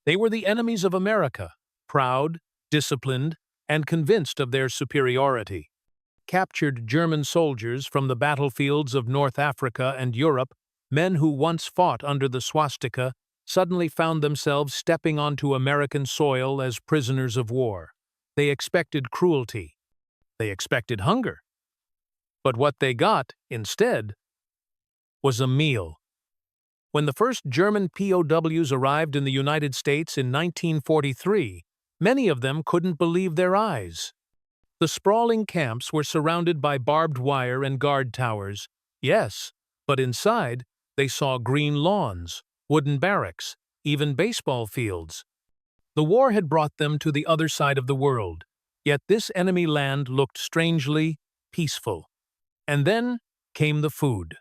They were the enemies of America, proud, disciplined, and convinced of their superiority. Captured German soldiers from the battlefields of North Africa and Europe, men who once fought under the swastika, suddenly found themselves stepping onto American soil as prisoners of war. They expected cruelty. They expected hunger. But what they got, instead, was a meal. When the first German POWs arrived in the United States in 1943, many of them couldn't believe their eyes. The sprawling camps were surrounded by barbed wire and guard towers. Yes, but inside, they saw green lawns, wooden barracks, even baseball fields. The war had brought them to the other side of the world, yet this enemy land looked strangely peaceful. And then came the food.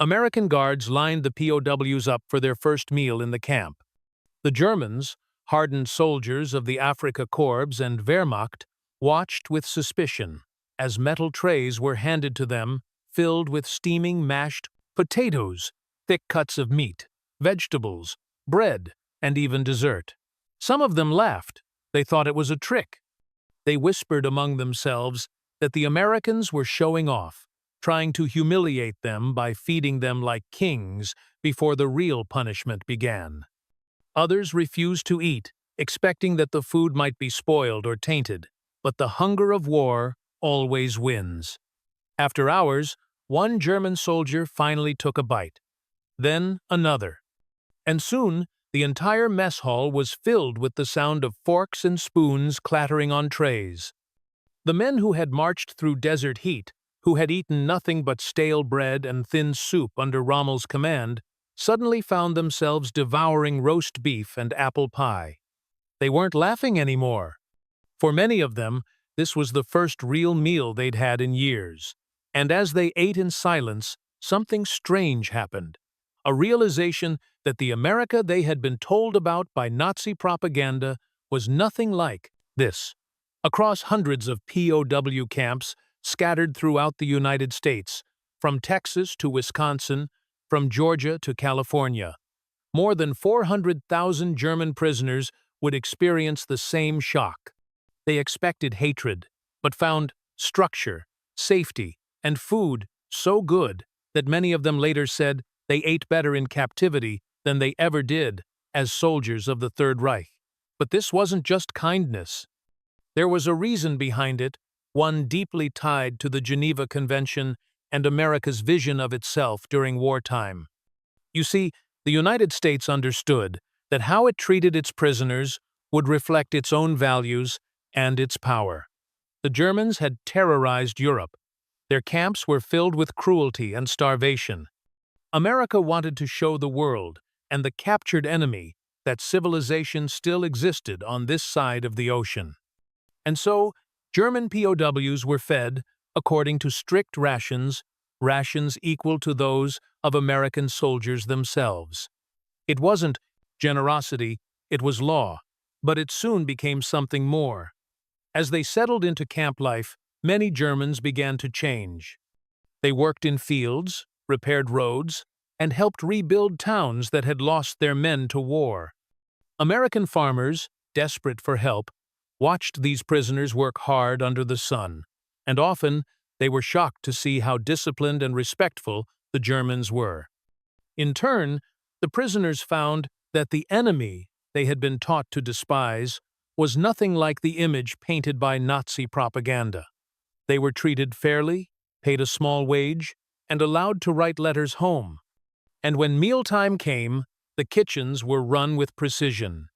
American guards lined the POWs up for their first meal in the camp. The Germans, hardened soldiers of the Afrika Korps and Wehrmacht, watched with suspicion as metal trays were handed to them filled with steaming mashed potatoes, thick cuts of meat, vegetables, bread, and even dessert. Some of them laughed. They thought it was a trick. They whispered among themselves that the Americans were showing off, trying to humiliate them by feeding them like kings before the real punishment began. Others refused to eat, expecting that the food might be spoiled or tainted. But the hunger of war always wins. After hours, one German soldier finally took a bite. Then another. And soon, the entire mess hall was filled with the sound of forks and spoons clattering on trays. The men who had marched through desert heat, who had eaten nothing but stale bread and thin soup under Rommel's command, suddenly found themselves devouring roast beef and apple pie. They weren't laughing anymore. For many of them, this was the first real meal they'd had in years. And as they ate in silence, something strange happened. A realization that the America they had been told about by Nazi propaganda was nothing like this. Across hundreds of POW camps scattered throughout the United States, from Texas to Wisconsin, from Georgia to California, more than 400,000 German prisoners would experience the same shock. They expected hatred, but found structure, safety, and food so good that many of them later said they ate better in captivity than they ever did as soldiers of the Third Reich. But this wasn't just kindness. There was a reason behind it, one deeply tied to the Geneva Convention and America's vision of itself during wartime. You see, the United States understood that how it treated its prisoners would reflect its own values and its power. The Germans had terrorized Europe. Their camps were filled with cruelty and starvation. America wanted to show the world and the captured enemy that civilization still existed on this side of the ocean. And so, German POWs were fed according to strict rations, rations equal to those of American soldiers themselves. It wasn't generosity, it was law, but it soon became something more. As they settled into camp life, many Germans began to change. They worked in fields, repaired roads, and helped rebuild towns that had lost their men to war. American farmers, desperate for help, watched these prisoners work hard under the sun, and often they were shocked to see how disciplined and respectful the Germans were. In turn, the prisoners found that the enemy they had been taught to despise was nothing like the image painted by Nazi propaganda. They were treated fairly, paid a small wage, and allowed to write letters home. And when mealtime came, the kitchens were run with precision.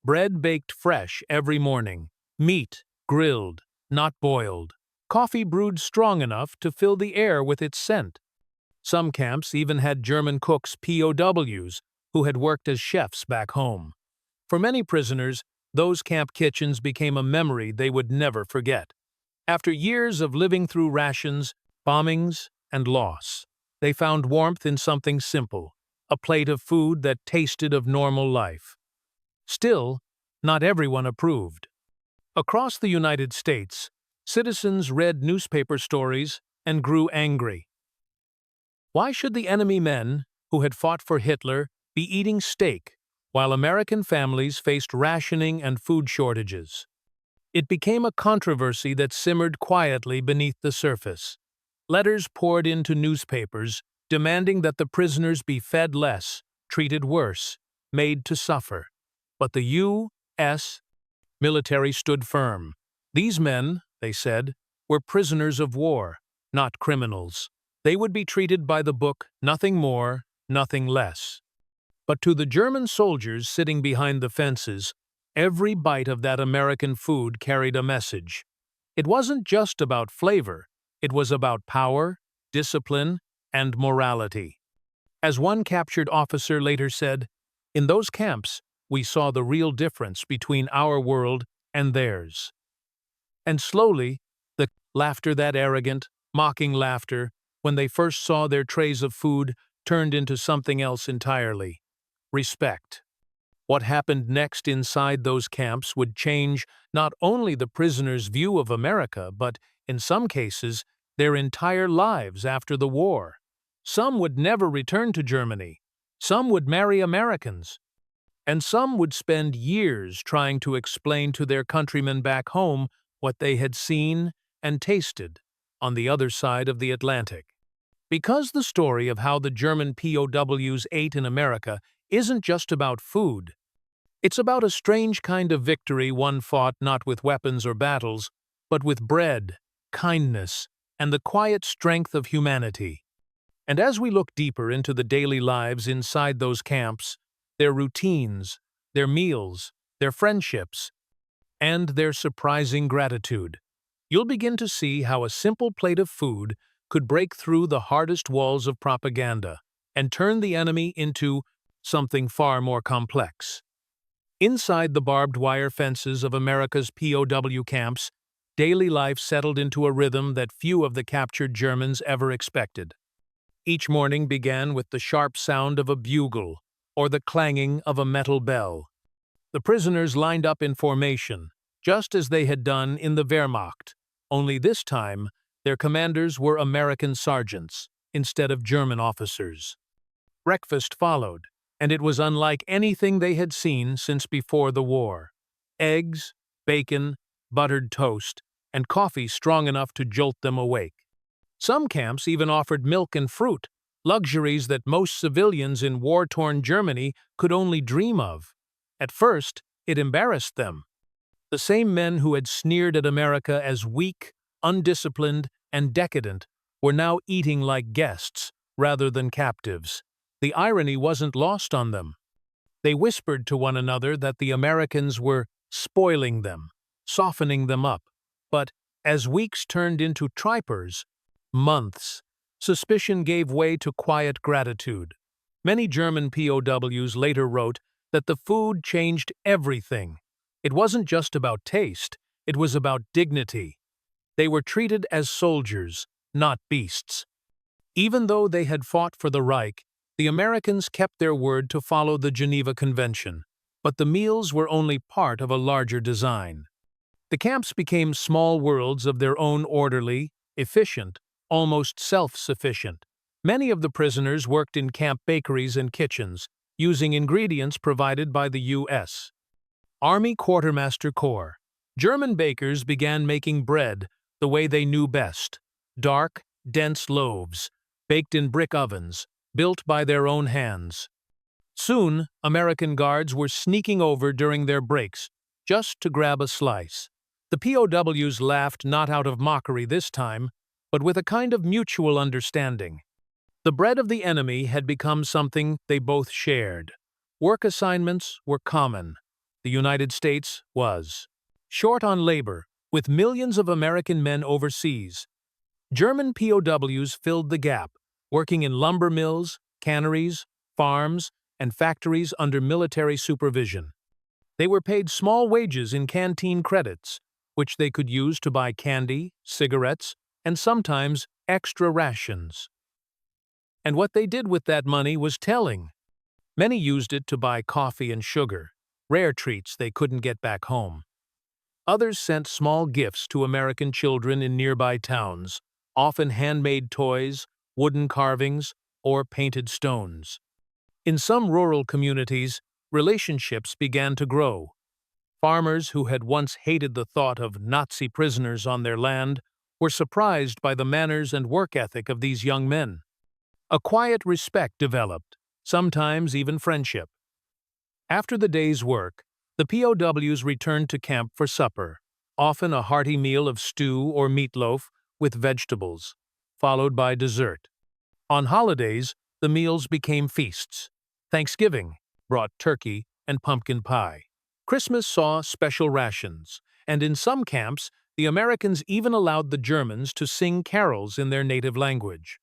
Bread baked fresh every morning, meat grilled, not boiled, coffee brewed strong enough to fill the air with its scent. Some camps even had German cooks, POWs, who had worked as chefs back home. For many prisoners, those camp kitchens became a memory they would never forget. After years of living through rations, bombings, and loss, they found warmth in something simple, a plate of food that tasted of normal life. Still, not everyone approved. Across the United States, citizens read newspaper stories and grew angry. Why should the enemy men, who had fought for Hitler, be eating steak, while American families faced rationing and food shortages. It became a controversy that simmered quietly beneath the surface. Letters poured into newspapers, demanding that the prisoners be fed less, treated worse, made to suffer. But the U.S. military stood firm. These men, they said, were prisoners of war, not criminals. They would be treated by the book, nothing more, nothing less. But to the German soldiers sitting behind the fences, every bite of that American food carried a message. It wasn't just about flavor, it was about power, discipline, and morality. As one captured officer later said, "In those camps, we saw the real difference between our world and theirs." And slowly, the laughter, that arrogant, mocking laughter, when they first saw their trays of food, turned into something else entirely: respect. What happened next inside those camps would change not only the prisoners' view of America, but, in some cases, their entire lives after the war. Some would never return to Germany. Some would marry Americans. And some would spend years trying to explain to their countrymen back home what they had seen and tasted on the other side of the Atlantic. Because the story of how the German POWs ate in America isn't just about food. It's about a strange kind of victory one fought not with weapons or battles, but with bread, kindness, and the quiet strength of humanity. And as we look deeper into the daily lives inside those camps, their routines, their meals, their friendships, and their surprising gratitude, you'll begin to see how a simple plate of food could break through the hardest walls of propaganda and turn the enemy into something far more complex. Inside the barbed wire fences of America's POW camps, daily life settled into a rhythm that few of the captured Germans ever expected. Each morning began with the sharp sound of a bugle or the clanging of a metal bell. The prisoners lined up in formation, just as they had done in the Wehrmacht, only this time their commanders were American sergeants instead of German officers. Breakfast followed, and it was unlike anything they had seen since before the war. Eggs, bacon, buttered toast, and coffee strong enough to jolt them awake. Some camps even offered milk and fruit, luxuries that most civilians in war-torn Germany could only dream of. At first, it embarrassed them. The same men who had sneered at America as weak, undisciplined, and decadent were now eating like guests rather than captives. The irony wasn't lost on them. They whispered to one another that the Americans were spoiling them, softening them up. But as weeks turned into tripers, months, suspicion gave way to quiet gratitude. Many German POWs later wrote that the food changed everything. It wasn't just about taste, it was about dignity. They were treated as soldiers, not beasts. Even though they had fought for the Reich, the Americans kept their word to follow the Geneva Convention, but the meals were only part of a larger design. The camps became small worlds of their own, orderly, efficient, almost self-sufficient. Many of the prisoners worked in camp bakeries and kitchens, using ingredients provided by the U.S. Army Quartermaster Corps. German bakers began making bread the way they knew best: dark, dense loaves, baked in brick ovens, built by their own hands. Soon, American guards were sneaking over during their breaks, just to grab a slice. The POWs laughed not out of mockery this time, but with a kind of mutual understanding. The bread of the enemy had become something they both shared. Work assignments were common. The United States was short on labor, with millions of American men overseas. German POWs filled the gap, working in lumber mills, canneries, farms, and factories under military supervision. They were paid small wages in canteen credits, which they could use to buy candy, cigarettes, and sometimes extra rations. And what they did with that money was telling. Many used it to buy coffee and sugar, rare treats they couldn't get back home. Others sent small gifts to American children in nearby towns, often handmade toys, wooden carvings, or painted stones. In some rural communities, relationships began to grow. Farmers who had once hated the thought of Nazi prisoners on their land were surprised by the manners and work ethic of these young men. A quiet respect developed, sometimes even friendship. After the day's work, the POWs returned to camp for supper, often a hearty meal of stew or meatloaf with vegetables, followed by dessert. On holidays, the meals became feasts. Thanksgiving brought turkey and pumpkin pie. Christmas saw special rations, and in some camps, the Americans even allowed the Germans to sing carols in their native language.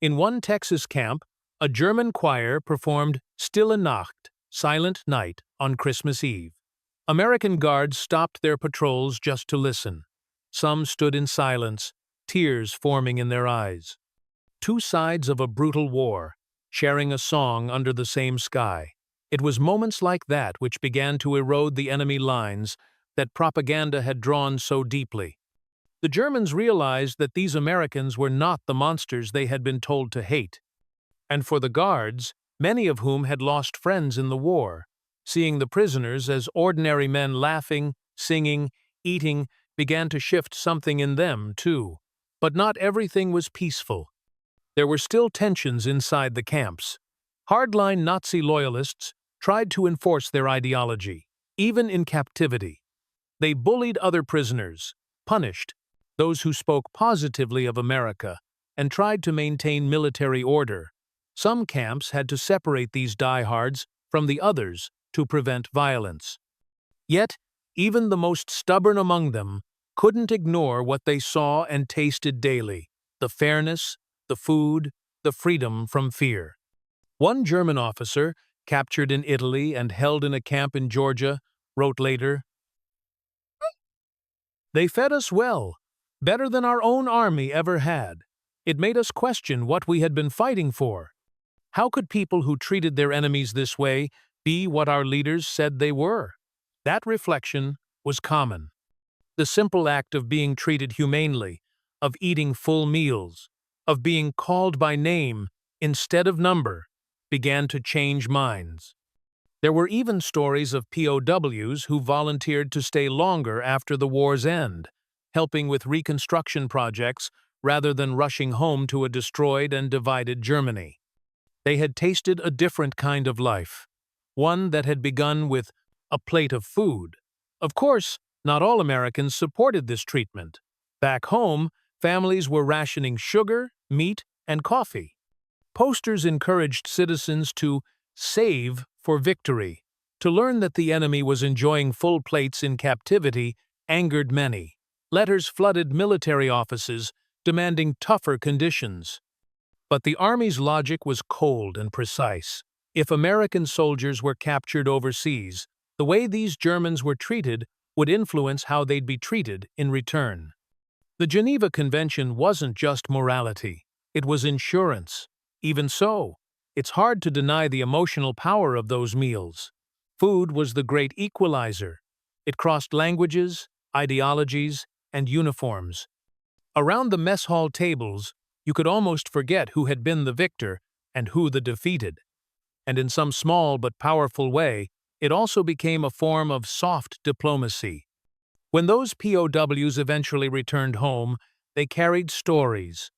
In one Texas camp, a German choir performed Stille Nacht, Silent Night, on Christmas Eve. American guards stopped their patrols just to listen. Some stood in silence, tears forming in their eyes. Two sides of a brutal war, sharing a song under the same sky. It was moments like that which began to erode the enemy lines that propaganda had drawn so deeply. The Germans realized that these Americans were not the monsters they had been told to hate. And for the guards, many of whom had lost friends in the war, seeing the prisoners as ordinary men laughing, singing, eating, began to shift something in them, too. But not everything was peaceful. There were still tensions inside the camps. Hardline Nazi loyalists tried to enforce their ideology, even in captivity. They bullied other prisoners, punished those who spoke positively of America, and tried to maintain military order. Some camps had to separate these diehards from the others to prevent violence. Yet, even the most stubborn among them couldn't ignore what they saw and tasted daily: the fairness, the food, the freedom from fear. One German officer, captured in Italy and held in a camp in Georgia, wrote later, "They fed us well, better than our own army ever had. It made us question what we had been fighting for. How could people who treated their enemies this way be what our leaders said they were?" That reflection was common. The simple act of being treated humanely, of eating full meals, of being called by name instead of number, began to change minds. There were even stories of POWs who volunteered to stay longer after the war's end, helping with reconstruction projects rather than rushing home to a destroyed and divided Germany. They had tasted a different kind of life, one that had begun with a plate of food. Of course, not all Americans supported this treatment. Back home, families were rationing sugar, meat, and coffee. Posters encouraged citizens to save for victory. To learn that the enemy was enjoying full plates in captivity angered many. Letters flooded military offices, demanding tougher conditions. But the Army's logic was cold and precise. If American soldiers were captured overseas, the way these Germans were treated would influence how they'd be treated in return. The Geneva Convention wasn't just morality, it was insurance. Even so, it's hard to deny the emotional power of those meals. Food was the great equalizer. It crossed languages, ideologies, and uniforms. Around the mess hall tables, you could almost forget who had been the victor and who the defeated. And in some small but powerful way, it also became a form of soft diplomacy. When those POWs eventually returned home, they carried stories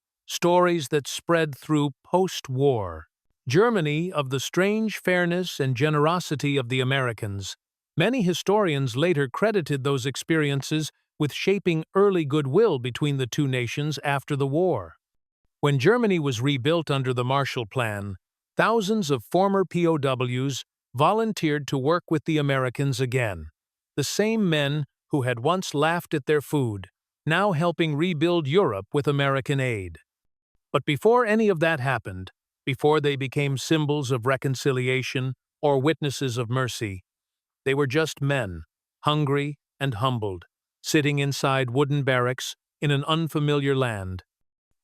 that spread through post-war Germany of the strange fairness and generosity of the Americans. Many historians later credited those experiences with shaping early goodwill between the two nations after the war. When Germany was rebuilt under the Marshall Plan, thousands of former POWs volunteered to work with the Americans again. The same men who had once laughed at their food, now helping rebuild Europe with American aid. But before any of that happened, before they became symbols of reconciliation or witnesses of mercy, they were just men, hungry and humbled, sitting inside wooden barracks in an unfamiliar land,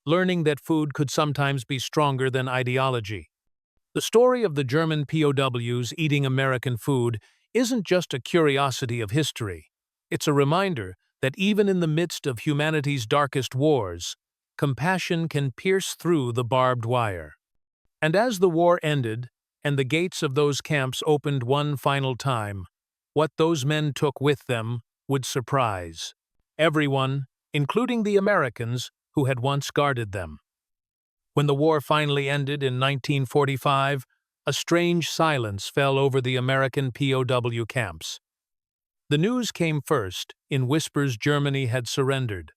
learning that food could sometimes be stronger than ideology. The story of the German POWs eating American food isn't just a curiosity of history. It's a reminder that even in the midst of humanity's darkest wars, compassion can pierce through the barbed wire. And as the war ended, and the gates of those camps opened one final time, what those men took with them would surprise everyone, including the Americans who had once guarded them. When the war finally ended in 1945, a strange silence fell over the American POW camps. The news came first, in whispers Germany had surrendered.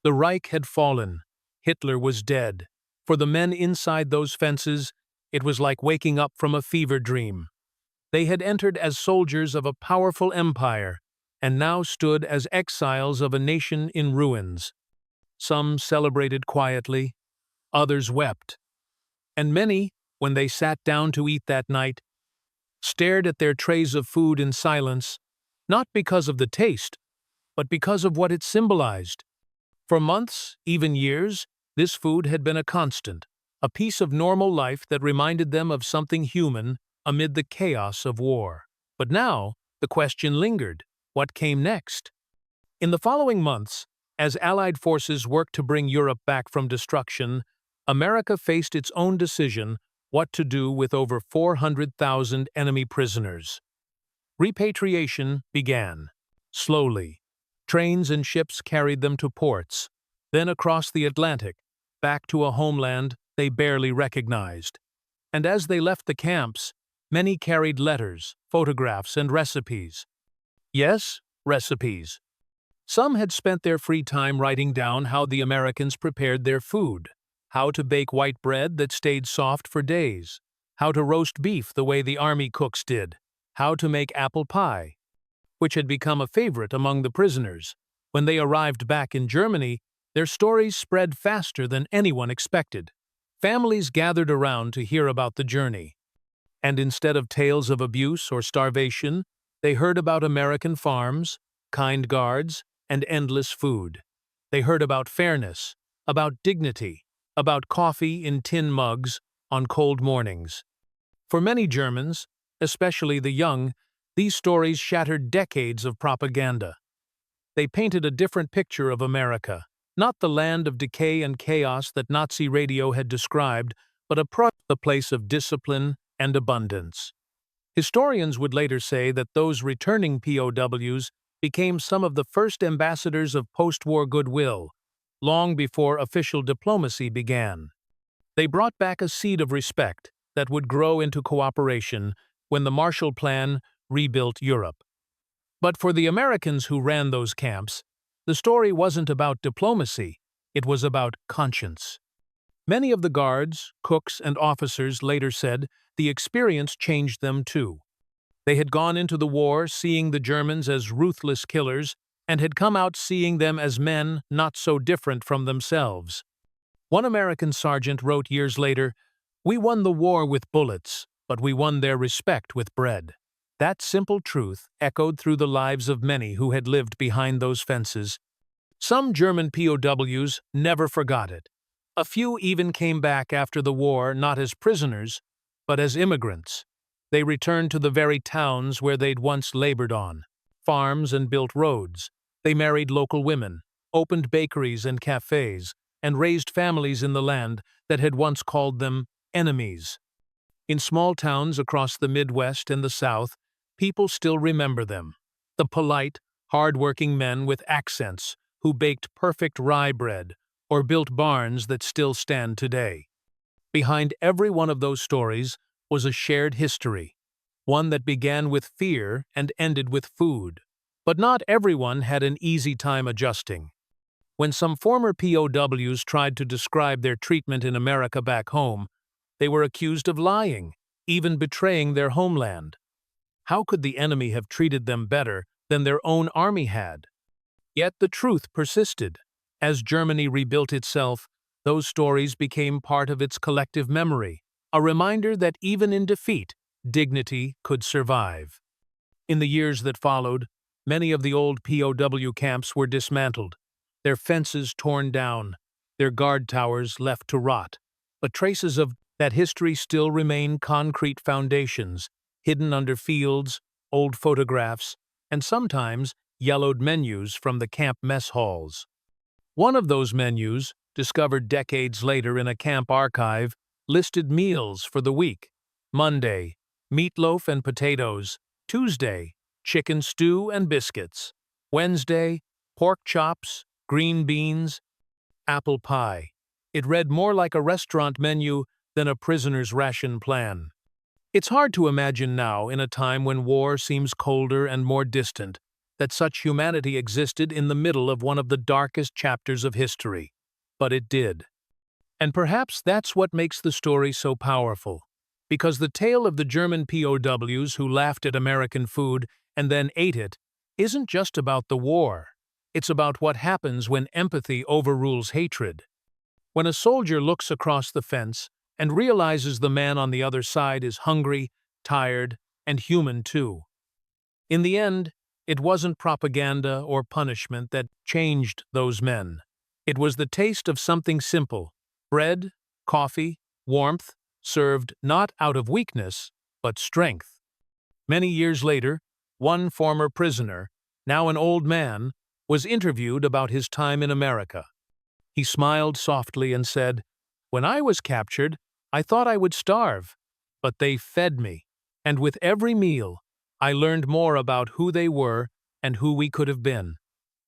The Reich had fallen, Hitler was dead. For the men inside those fences, it was like waking up from a fever dream. They had entered as soldiers of a powerful empire, and now stood as exiles of a nation in ruins. Some celebrated quietly, others wept. And many, when they sat down to eat that night, stared at their trays of food in silence, not because of the taste, but because of what it symbolized. For months, even years, this food had been a constant, a piece of normal life that reminded them of something human amid the chaos of war. But now, the question lingered: what came next? In the following months, as Allied forces worked to bring Europe back from destruction, America faced its own decision what to do with over 400,000 enemy prisoners. Repatriation began. Slowly, trains and ships carried them to ports, then across the Atlantic, back to a homeland they barely recognized. And as they left the camps, many carried letters, photographs, and recipes. Yes, recipes. Some had spent their free time writing down how the Americans prepared their food, how to bake white bread that stayed soft for days, how to roast beef the way the army cooks did, how to make apple pie, which had become a favorite among the prisoners. When they arrived back in Germany, their stories spread faster than anyone expected. Families gathered around to hear about the journey. And instead of tales of abuse or starvation, they heard about American farms, kind guards, and endless food. They heard about fairness, about dignity, about coffee in tin mugs on cold mornings. For many Germans, especially the young, these stories shattered decades of propaganda. They painted a different picture of America, not the land of decay and chaos that Nazi radio had described, but a place of discipline and abundance. Historians would later say that those returning POWs became some of the first ambassadors of post-war goodwill, long before official diplomacy began. They brought back a seed of respect that would grow into cooperation when the Marshall Plan rebuilt Europe. But for the Americans who ran those camps, the story wasn't about diplomacy, it was about conscience. Many of the guards, cooks, and officers later said the experience changed them too. They had gone into the war seeing the Germans as ruthless killers and had come out seeing them as men not so different from themselves. One American sergeant wrote years later, "We won the war with bullets, but we won their respect with bread." That simple truth echoed through the lives of many who had lived behind those fences. Some German POWs never forgot it. A few even came back after the war not as prisoners, but as immigrants. They returned to the very towns where they'd once labored on farms and built roads. They married local women, opened bakeries and cafes, and raised families in the land that had once called them enemies. In small towns across the Midwest and the South, people still remember them. The polite, hard-working men with accents who baked perfect rye bread or built barns that still stand today. Behind every one of those stories was a shared history, one that began with fear and ended with food. But not everyone had an easy time adjusting. When some former POWs tried to describe their treatment in America back home, they were accused of lying, even betraying their homeland. How could the enemy have treated them better than their own army had? Yet the truth persisted. As Germany rebuilt itself, those stories became part of its collective memory, a reminder that even in defeat, dignity could survive. In the years that followed, many of the old POW camps were dismantled, their fences torn down, their guard towers left to rot. But traces of that history still remain: concrete foundations, hidden under fields, old photographs, and sometimes yellowed menus from the camp mess halls. One of those menus, discovered decades later in a camp archive, listed meals for the week. Monday, meatloaf and potatoes. Tuesday, chicken stew and biscuits. Wednesday, pork chops, green beans, apple pie. It read more like a restaurant menu than a prisoner's ration plan. It's hard to imagine now, in a time when war seems colder and more distant, that such humanity existed in the middle of one of the darkest chapters of history. But it did. And perhaps that's what makes the story so powerful. Because the tale of the German POWs who laughed at American food and then ate it isn't just about the war. It's about what happens when empathy overrules hatred. When a soldier looks across the fence and realizes the man on the other side is hungry, tired, and human too. In the end, it wasn't propaganda or punishment that changed those men. It was the taste of something simple: bread, coffee, warmth, served not out of weakness, but strength. Many years later, one former prisoner, now an old man, was interviewed about his time in America. He smiled softly and said, "When I was captured, I thought I would starve, but they fed me, and with every meal, I learned more about who they were and who we could have been."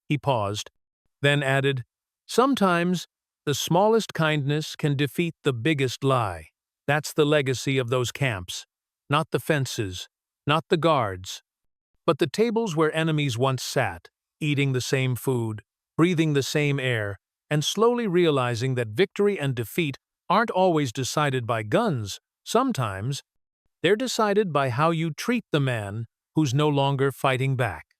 He paused, then added, "Sometimes, the smallest kindness can defeat the biggest lie." That's the legacy of those camps. Not the fences, not the guards, but the tables where enemies once sat, eating the same food, breathing the same air, and slowly realizing that victory and defeat aren't always decided by guns. Sometimes, they're decided by how you treat the man who's no longer fighting back.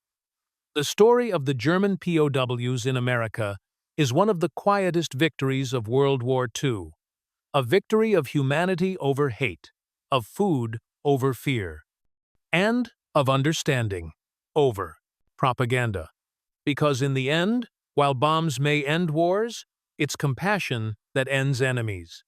The story of the German POWs in America is one of the quietest victories of World War II. A victory of humanity over hate, of food over fear, and of understanding over propaganda. Because in the end, while bombs may end wars, it's compassion that ends enemies.